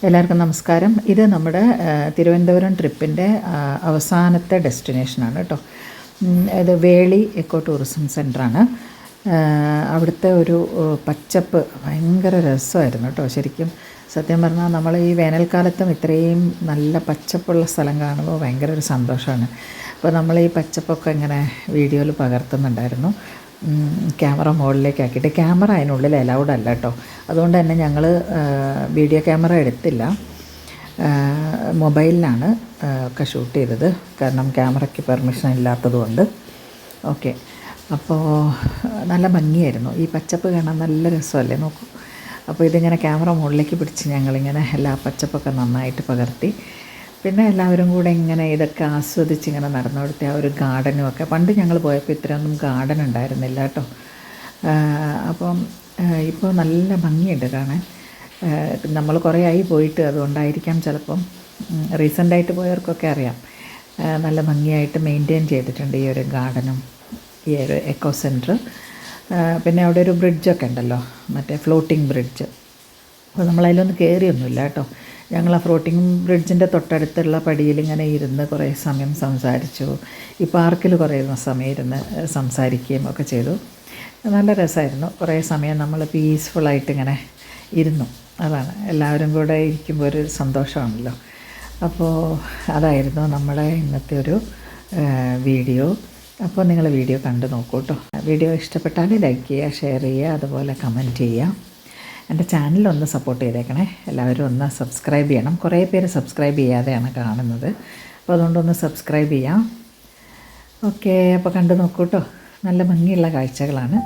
എല്ലാവർക്കും നമസ്കാരം. ഇത് നമ്മുടെ തിരുവനന്തപുരം ട്രിപ്പിൻ്റെ അവസാനത്തെ ഡെസ്റ്റിനേഷനാണ് കേട്ടോ. ഇത് വേളി എക്കോ ടൂറിസം സെൻ്ററാണ്. അവിടുത്തെ ഒരു പച്ചപ്പ് ഭയങ്കര രസമായിരുന്നു കേട്ടോ. ശരിക്കും സത്യം പറഞ്ഞാൽ നമ്മൾ ഈ വേനൽക്കാലത്തും ഇത്രയും നല്ല പച്ചപ്പുള്ള സ്ഥലം കാണുമ്പോൾ ഭയങ്കര ഒരു സന്തോഷമാണ്. അപ്പോൾ നമ്മൾ ഈ പച്ചപ്പൊക്കെ ഇങ്ങനെ വീഡിയോയിൽ പകർത്തുന്നുണ്ടായിരുന്നു. ക്യാമറ മുകളിലേക്ക് ആക്കിയിട്ട്. ക്യാമറ അതിനുള്ളിൽ അലൗഡ് അല്ല കേട്ടോ. അതുകൊണ്ട് തന്നെ ഞങ്ങൾ വീഡിയോ ക്യാമറ എടുത്തില്ല, മൊബൈലിലാണ് ഒക്കെ ഷൂട്ട് ചെയ്തത്. കാരണം ക്യാമറയ്ക്ക് പെർമിഷൻ ഇല്ലാത്തതുകൊണ്ട്. ഓക്കെ, അപ്പോൾ നല്ല ഭംഗിയായിരുന്നു. ഈ പച്ചപ്പ് കാണാൻ നല്ല രസമല്ലേ, നോക്കൂ. അപ്പോൾ ഇതിങ്ങനെ ക്യാമറ മുകളിലേക്ക് പിടിച്ച് ഞങ്ങളിങ്ങനെ എല്ലാ പച്ചപ്പൊക്കെ നന്നായിട്ട് പകർത്തി. പിന്നെ എല്ലാവരും കൂടെ ഇങ്ങനെ ഇതൊക്കെ ആസ്വദിച്ച് ഇങ്ങനെ നടന്നുകൊടുത്ത ആ ഒരു ഗാർഡനും ഒക്കെ. പണ്ട് ഞങ്ങൾ പോയപ്പോൾ ഇത്രയൊന്നും ഗാർഡൻ ഉണ്ടായിരുന്നില്ല കേട്ടോ. അപ്പം ഇപ്പോൾ നല്ല ഭംഗിയുണ്ട് കാണാൻ. നമ്മൾ കുറേ ആയി പോയിട്ട്, അതുകൊണ്ടായിരിക്കാം ചിലപ്പം. റീസെൻ്റായിട്ട് പോയവർക്കൊക്കെ അറിയാം. നല്ല ഭംഗിയായിട്ട് മെയിൻറ്റെയിൻ ചെയ്തിട്ടുണ്ട് ഈ ഒരു ഗാർഡനും ഈ ഒരു എക്കോ സെൻറ്റർ. പിന്നെ അവിടെ ഒരു ബ്രിഡ്ജൊക്കെ ഉണ്ടല്ലോ, മറ്റേ ഫ്ലോട്ടിംഗ് ബ്രിഡ്ജ്. അപ്പോൾ നമ്മളതിലൊന്നും കയറിയൊന്നുമില്ല കേട്ടോ. ഞങ്ങൾ ആ ഫ്ലോട്ടിംഗ് ബ്രിഡ്ജിൻ്റെ തൊട്ടടുത്തുള്ള പടിയിൽ ഇങ്ങനെ ഇരുന്ന് കുറേ സമയം സംസാരിച്ചു. ഈ പാർക്കിൽ കുറേ സമയം ഇരുന്ന് സംസാരിക്കുകയും ഒക്കെ ചെയ്തു. നല്ല രസമായിരുന്നു. കുറേ സമയം നമ്മൾ പീസ്ഫുള്ളായിട്ട് ഇങ്ങനെ ഇരുന്നു. അതാണ്, എല്ലാവരും കൂടെ ഇരിക്കുമ്പോൾ ഒരു സന്തോഷമാണല്ലോ. അപ്പോൾ അതായിരുന്നു നമ്മുടെ ഇന്നത്തെ ഒരു വീഡിയോ. അപ്പോൾ നിങ്ങൾ വീഡിയോ കണ്ടു നോക്കൂ കേട്ടോ. വീഡിയോ ഇഷ്ടപ്പെട്ടാൽ ലൈക്ക് ചെയ്യുക, ഷെയർ ചെയ്യുക, അതുപോലെ കമൻറ്റ് ചെയ്യുക. എൻ്റെ ചാനലൊന്ന് സപ്പോർട്ട് ചെയ്തേക്കണേ. എല്ലാവരും ഒന്ന് സബ്സ്ക്രൈബ് ചെയ്യണം. കുറേ പേര് സബ്സ്ക്രൈബ് ചെയ്യാതെയാണ് കാണുന്നത്. അപ്പോൾ അതുകൊണ്ടൊന്ന് സബ്സ്ക്രൈബ് ചെയ്യാം. ഓക്കെ, അപ്പോൾ കണ്ടു നോക്കൂ കേട്ടോ. നല്ല ഭംഗിയുള്ള കാഴ്ചകളാണ്.